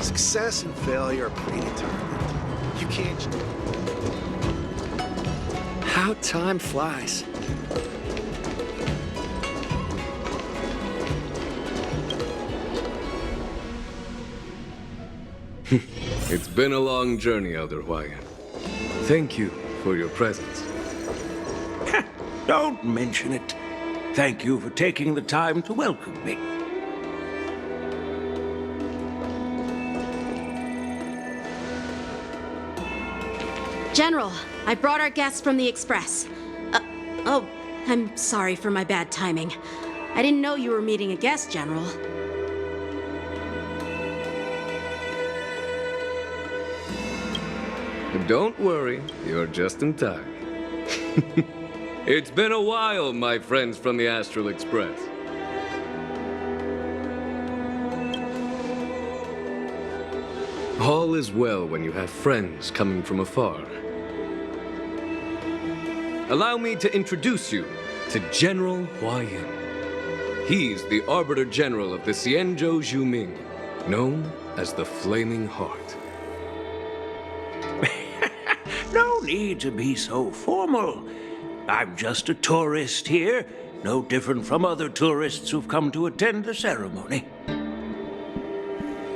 Success and failure are predetermined. You can't... How time flies. It's been a long journey, Elder Huayan. Thank you for your presence. Don't mention it. Thank you for taking the time to welcome me. General, I brought our guests from the Express. Oh, I'm sorry for my bad timing. I didn't know you were meeting a guest, General. Don't worry, you're just in time. It's been a while, my friends from the Astral Express. All is well when you have friends coming from afar. Allow me to introduce you to General Huayan. He's the Arbiter General of the Xianzhou Zhuming, known as the Flaming Heart. No need to be so formal. I'm just a tourist here, no different from other tourists who've come to attend the ceremony.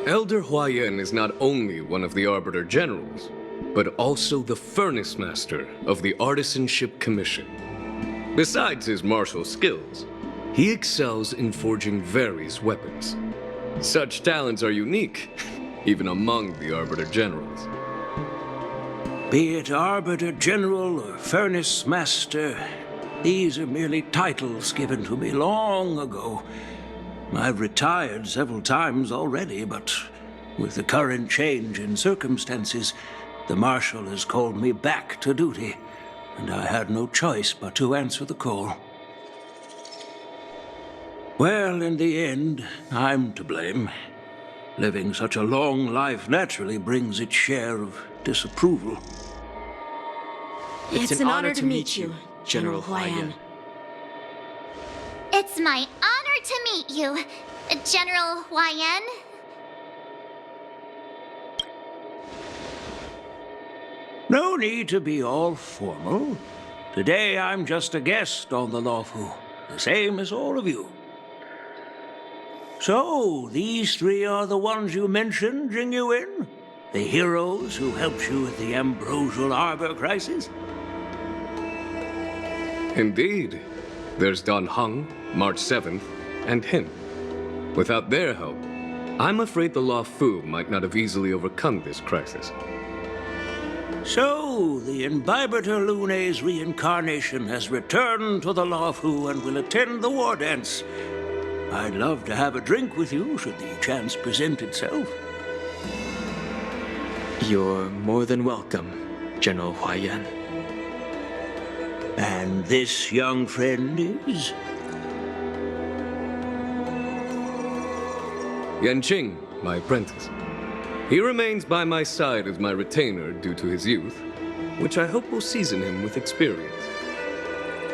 Elder Huayan is not only one of the Arbiter Generals, but also the Furnace Master of the Artisanship Commission. Besides his martial skills, he excels in forging various weapons. Such talents are unique, even among the Arbiter Generals. Be it Arbiter General or Furnace Master, these are merely titles given to me long ago. I've retired several times already, but with the current change in circumstances, the Marshal has called me back to duty, and I had no choice but to answer the call. Well, in the end, I'm to blame. Living such a long life naturally brings its share of disapproval. It's an honor to meet you, General Huayan. It's my honor to meet you, General Huayan. No need to be all formal. Today I'm just a guest on the Luofu, the same as all of you. So, these three are the ones you mentioned, Jingyuin? The heroes who helped you with the Ambrosial Arbor crisis? Indeed. There's Don Hung, March 7th, and him. Without their help, I'm afraid the Luofu might not have easily overcome this crisis. So, the Imbibitor Lune's reincarnation has returned to the Luofu and will attend the war dance. I'd love to have a drink with you, should the chance present itself. You're more than welcome, General Huayan. And this young friend is? Yanqing, my apprentice. He remains by my side as my retainer due to his youth, which I hope will season him with experience.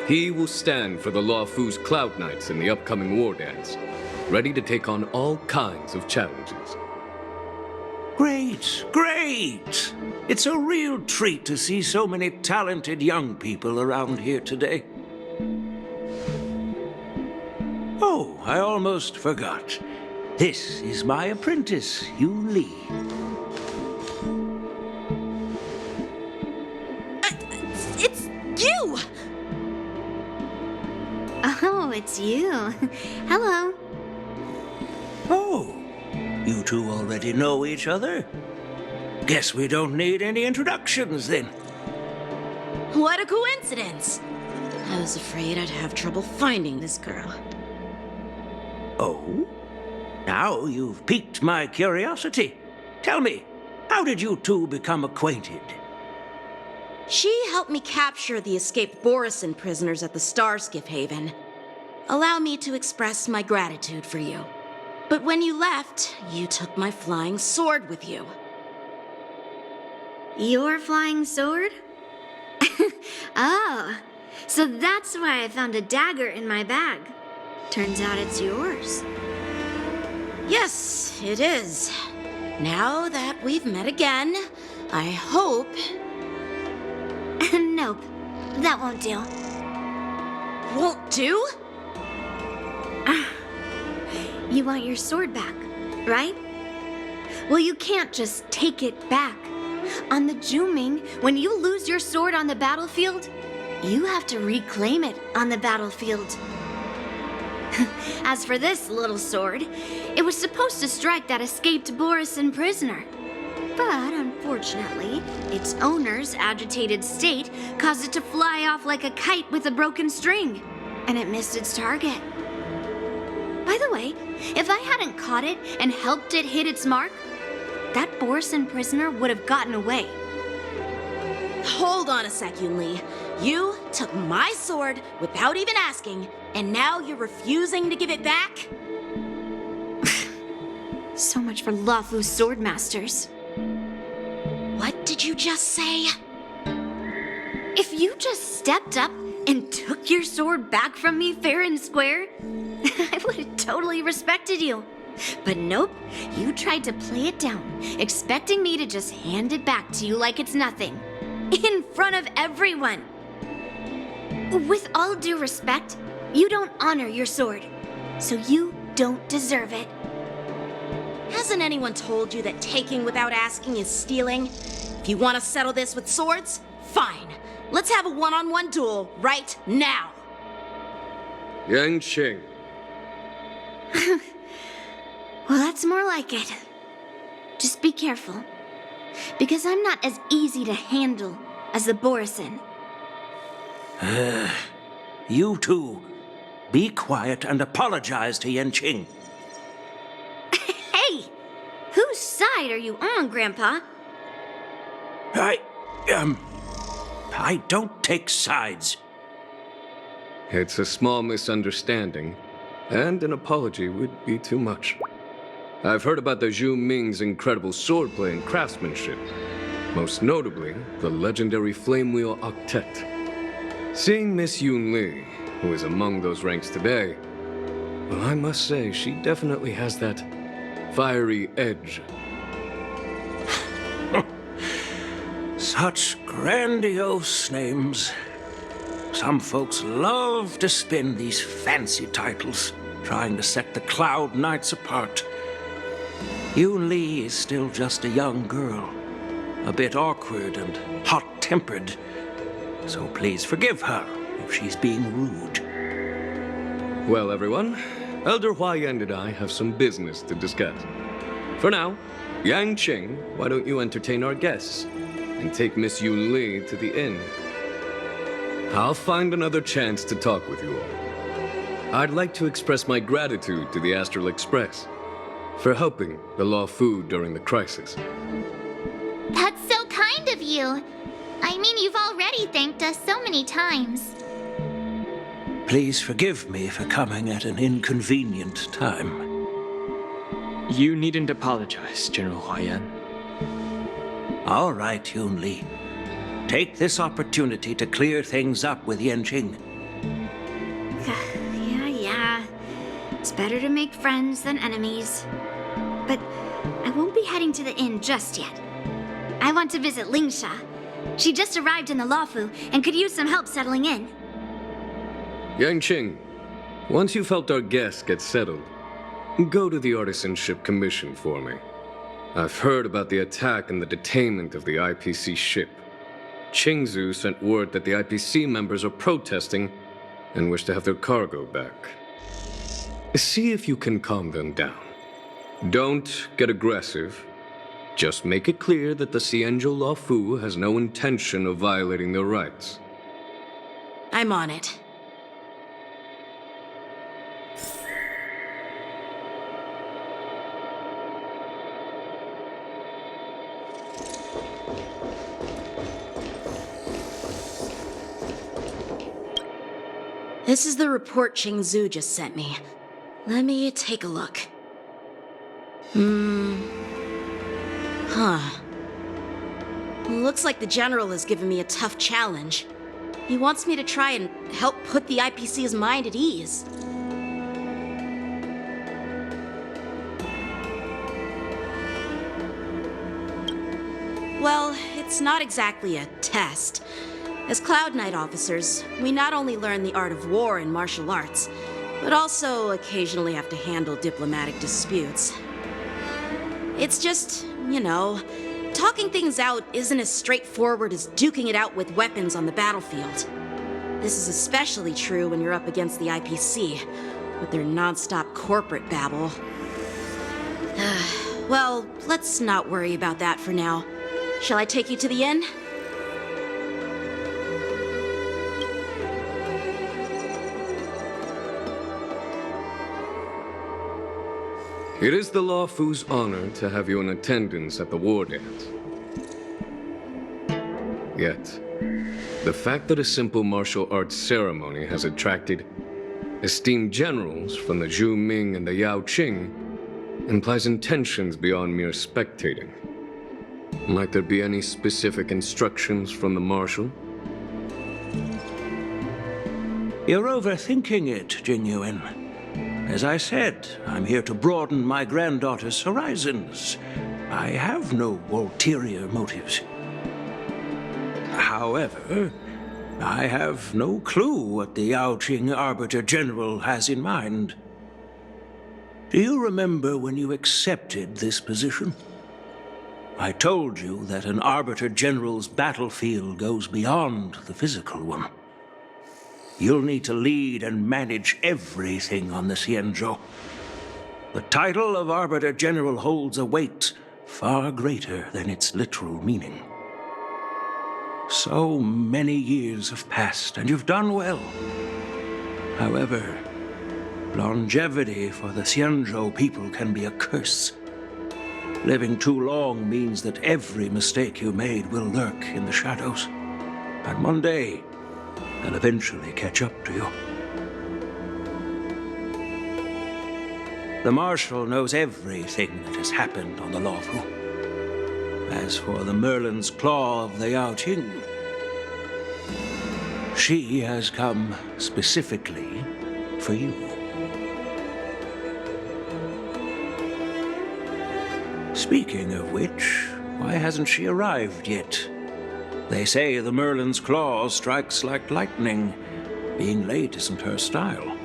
He will stand for the Luofu's Cloud Knights in the upcoming war dance, ready to take on all kinds of challenges. Great, great! It's a real treat to see so many talented young people around here today. Oh, I almost forgot. This is my apprentice, Yu Li. It's you! Oh, it's you. Hello. Oh, you two already know each other? Guess we don't need any introductions then. What a coincidence! I was afraid I'd have trouble finding this girl. Oh? Now you've piqued my curiosity. Tell me, how did you two become acquainted? She helped me capture the escaped Borisin prisoners at the Starskiff Haven. Allow me to express my gratitude for you. But when you left, you took my flying sword with you. Your flying sword? Oh, so that's why I found a dagger in my bag. Turns out it's yours. Yes, it is. now that we've met again, I hope... Nope, that won't do. Won't do? You want your sword back, right? Well, you can't just take it back. On the Zhuming, when you lose your sword on the battlefield, you have to reclaim it on the battlefield. As for this little sword, it was supposed to strike that escaped Borisin prisoner. But unfortunately, its owner's agitated state caused it to fly off like a kite with a broken string, and it missed its target. By the way, if I hadn't caught it and helped it hit its mark, that Borisin prisoner would have gotten away. Hold on a sec, Yunli. You took my sword without even asking, and now you're refusing to give it back? So much for Luofu sword masters. What did you just say? If you just stepped up and took your sword back from me fair and square, I would have totally respected you. But nope, you tried to play it down, expecting me to just hand it back to you like it's nothing. In front of everyone. With all due respect, you don't honor your sword, so you don't deserve it. Hasn't anyone told you that taking without asking is stealing? If you want to settle this with swords, fine. Let's have a one-on-one duel right now. Yanqing. Well, that's more like it. Just be careful, because I'm not as easy to handle as the Borisin. You two, be quiet and apologize to Yanqing. Hey! Whose side are you on, Grandpa? I don't take sides. It's a small misunderstanding, and an apology would be too much. I've heard about the Zhu Ming's incredible swordplay and craftsmanship, most notably the legendary Flame Wheel Octet. Seeing Miss Yunli, who is among those ranks today, well, I must say she definitely has that fiery edge. Such grandiose names. Some folks love to spin these fancy titles, trying to set the Cloud Knights apart. Yunli is still just a young girl, a bit awkward and hot-tempered, so please forgive her if she's being rude. Well, everyone, Elder Huayan and I have some business to discuss. For now, Yanqing, why don't you entertain our guests and take Miss Yunli to the inn? I'll find another chance to talk with you all. I'd like to express my gratitude to the Astral Express for helping the Luofu during the crisis. That's so kind of you. I mean, you've already thanked us so many times. Please forgive me for coming at an inconvenient time. You needn't apologize, General Huayan. All right, Yunli. Take this opportunity to clear things up with Yanqing. Yeah. It's better to make friends than enemies. But I won't be heading to the inn just yet. I want to visit Lingsha. She just arrived in the Luofu and could use some help settling in. Yanqing, once you've helped our guests get settled, go to the Artisanship Commission for me. I've heard about the attack and the detainment of the IPC ship. Xianzhou sent word that the IPC members are protesting and wish to have their cargo back. See if you can calm them down. Don't get aggressive. Just make it clear that the Xianzhou Luofu has no intention of violating their rights. I'm on it. This is the report Xianzhou just sent me. Let me take a look. Looks like the General has given me a tough challenge. He wants me to try and help put the IPC's mind at ease. it's not exactly a test. As Cloud Knight officers, we not only learn the art of war and martial arts, but also occasionally have to handle diplomatic disputes. It's just, talking things out isn't as straightforward as duking it out with weapons on the battlefield. This is especially true when you're up against the IPC, with their non-stop corporate babble. Well, let's not worry about that for now. Shall I take you to the inn? It is the Luofu's honor to have you in attendance at the war dance. Yet, the fact that a simple martial arts ceremony has attracted esteemed generals from the Zhu Ming and the Yanqing implies intentions beyond mere spectating. Might there be any specific instructions from the Marshal? You're overthinking it, Jingyuan. As I said, I'm here to broaden my granddaughter's horizons. I have no ulterior motives. However, I have no clue what the Yaoqing Arbiter General has in mind. Do you remember when you accepted this position? I told you that an Arbiter General's battlefield goes beyond the physical one. You'll need to lead and manage everything on the Xianzhou. The title of Arbiter General holds a weight far greater than its literal meaning. So many years have passed, and you've done well. However, longevity for the Xianzhou people can be a curse. Living too long means that every mistake you made will lurk in the shadows. And one day, they'll eventually catch up to you. The Marshal knows everything that has happened on the Luofu. As for the Merlin's Claw of the Yaoqing, she has come specifically for you. Speaking of which, why hasn't she arrived yet? They say the Merlin's Claw strikes like lightning. Being late isn't her style.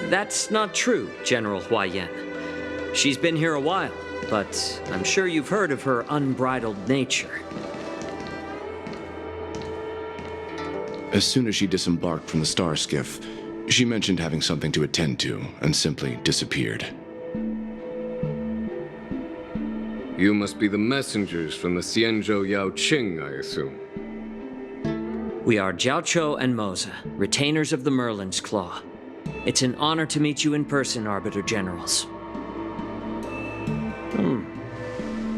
That's not true, General Huaiyan. She's been here a while, but I'm sure you've heard of her unbridled nature. As soon as she disembarked from the star skiff, she mentioned having something to attend to and simply disappeared. You must be the messengers from the Xianzhou Yaoqing, I assume. We are Jiaoqiu and Moza, retainers of the Merlin's Claw. It's an honor to meet you in person, Arbiter Generals.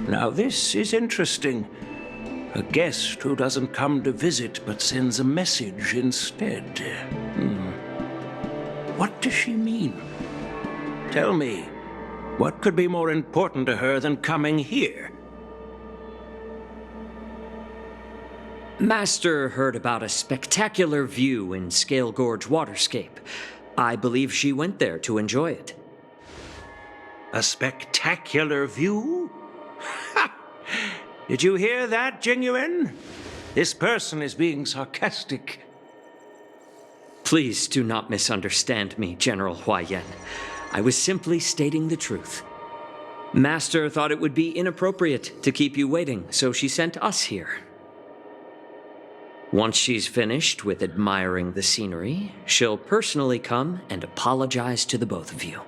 Now this is interesting. A guest who doesn't come to visit but sends a message instead. What does she mean? Tell me, what could be more important to her than coming here? Master heard about a spectacular view in Scale Gorge Waterscape. I believe she went there to enjoy it. A spectacular view? Ha! Did you hear that, Jingyuan? This person is being sarcastic. Please do not misunderstand me, General Huaiyan. I was simply stating the truth. Master thought it would be inappropriate to keep you waiting, so she sent us here. Once she's finished with admiring the scenery, she'll personally come and apologize to the both of you.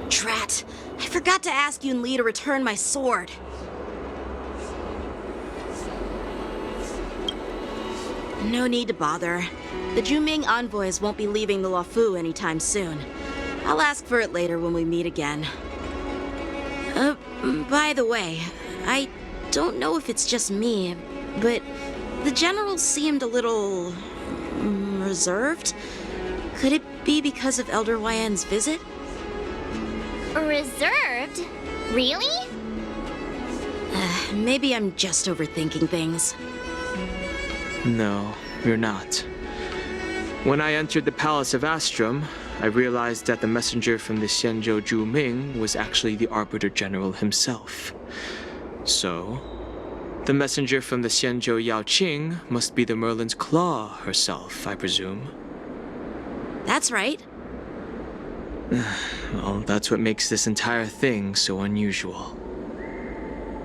Drat! I forgot to ask Yun Li to return my sword. No need to bother. The Zhuming envoys won't be leaving the Luofu anytime soon. I'll ask for it later when we meet again. By the way, I don't know if it's just me, but the general seemed a little reserved. Could it be because of Elder Huaiyan's visit? Reserved? Really? Maybe I'm just overthinking things. No, you're not. When I entered the Palace of Astrum, I realized that the messenger from the Xianzhou Zhu Ming was actually the Arbiter General himself. So, the messenger from the Xianzhou Yanqing must be the Merlin's Claw herself, I presume. That's right. Well, that's what makes this entire thing so unusual.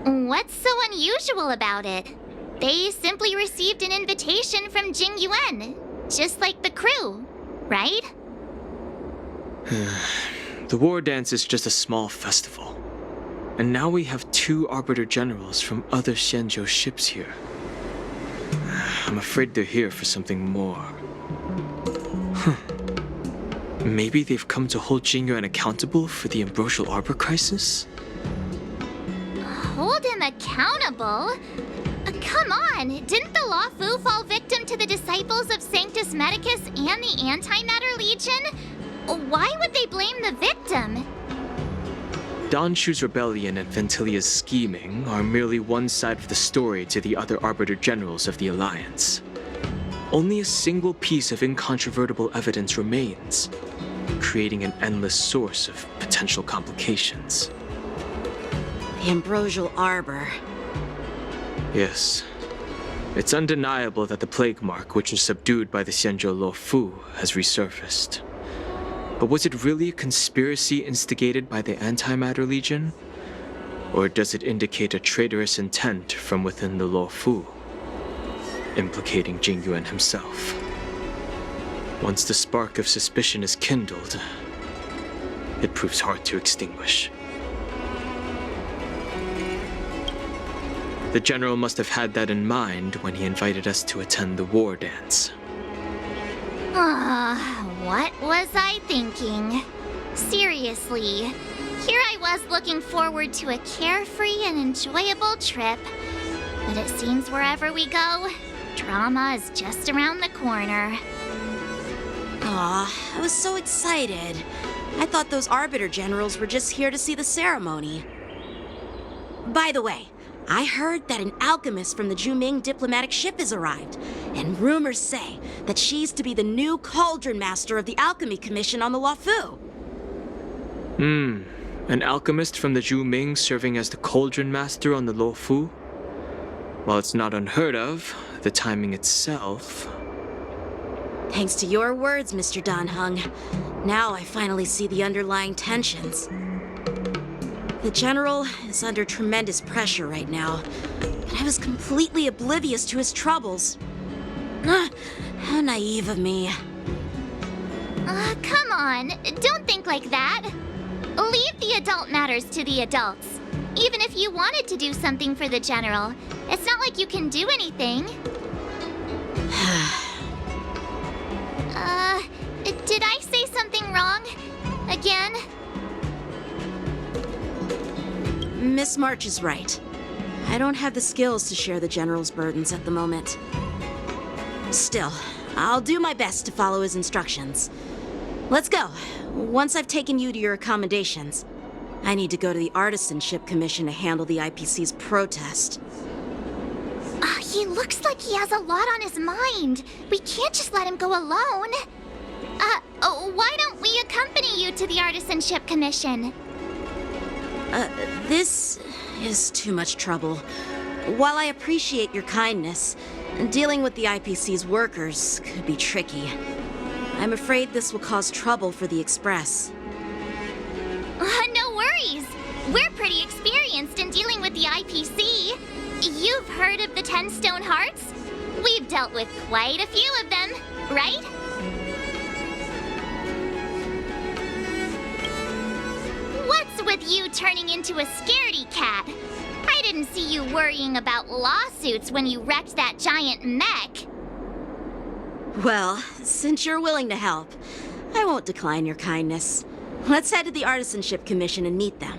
What's so unusual about it? They simply received an invitation from Jing Yuan, just like the crew, right? The war dance is just a small festival. And now we have 2 Arbiter Generals from other Xianzhou ships here. I'm afraid they're here for something more. Maybe they've come to hold Jing Yuan accountable for the Ambrosial Arbor crisis? Hold him accountable? Come on, didn't the Luofu fall victim to the disciples of Sanctus Medicus and the Antimatter Legion? Why would they blame the victim? Don Shu's rebellion and Ventilia's scheming are merely one side of the story to the other Arbiter Generals of the Alliance. Only a single piece of incontrovertible evidence remains, creating an endless source of potential complications. The Ambrosial Arbor. Yes. It's undeniable that the plague mark, which was subdued by the Xianzhou Luofu, has resurfaced. But was it really a conspiracy instigated by the Antimatter Legion? Or does it indicate a traitorous intent from within the Luofu, implicating Jing Yuan himself? Once the spark of suspicion is kindled, it proves hard to extinguish. The General must have had that in mind when he invited us to attend the war dance. What was I thinking? Seriously, here I was looking forward to a carefree and enjoyable trip. But it seems wherever we go, drama is just around the corner. Aw, I was so excited. I thought those Arbiter Generals were just here to see the ceremony. By the way, I heard that an alchemist from the Zhuming diplomatic ship has arrived, and rumors say that she's to be the new Cauldron Master of the Alchemy Commission on the Luofu. An alchemist from the Zhuming serving as the Cauldron Master on the Luofu? While it's not unheard of, the timing itself... Thanks to your words, Mr. Dan Heng. Now I finally see the underlying tensions. The General is under tremendous pressure right now, but I was completely oblivious to his troubles. How naive of me. Come on, don't think like that. Leave the adult matters to the adults. Even if you wanted to do something for the General, it's not like you can do anything. Did I say something wrong? Again? Miss March is right. I don't have the skills to share the General's burdens at the moment. Still, I'll do my best to follow his instructions. Let's go. Once I've taken you to your accommodations, I need to go to the Artisanship Commission to handle the IPC's protest. He looks like he has a lot on his mind. We can't just let him go alone. Why don't we accompany you to the Artisanship Commission? This is too much trouble. While I appreciate your kindness, dealing with the IPC's workers could be tricky. I'm afraid this will cause trouble for the Express. No worries. We're pretty experienced in dealing with the IPC. You've heard of the 10 Stone Hearts? We've dealt with quite a few of them, right? What's with you turning into a scaredy cat? I didn't see you worrying about lawsuits when you wrecked that giant mech. Well, since you're willing to help, I won't decline your kindness. Let's head to the Artisanship Commission and meet them.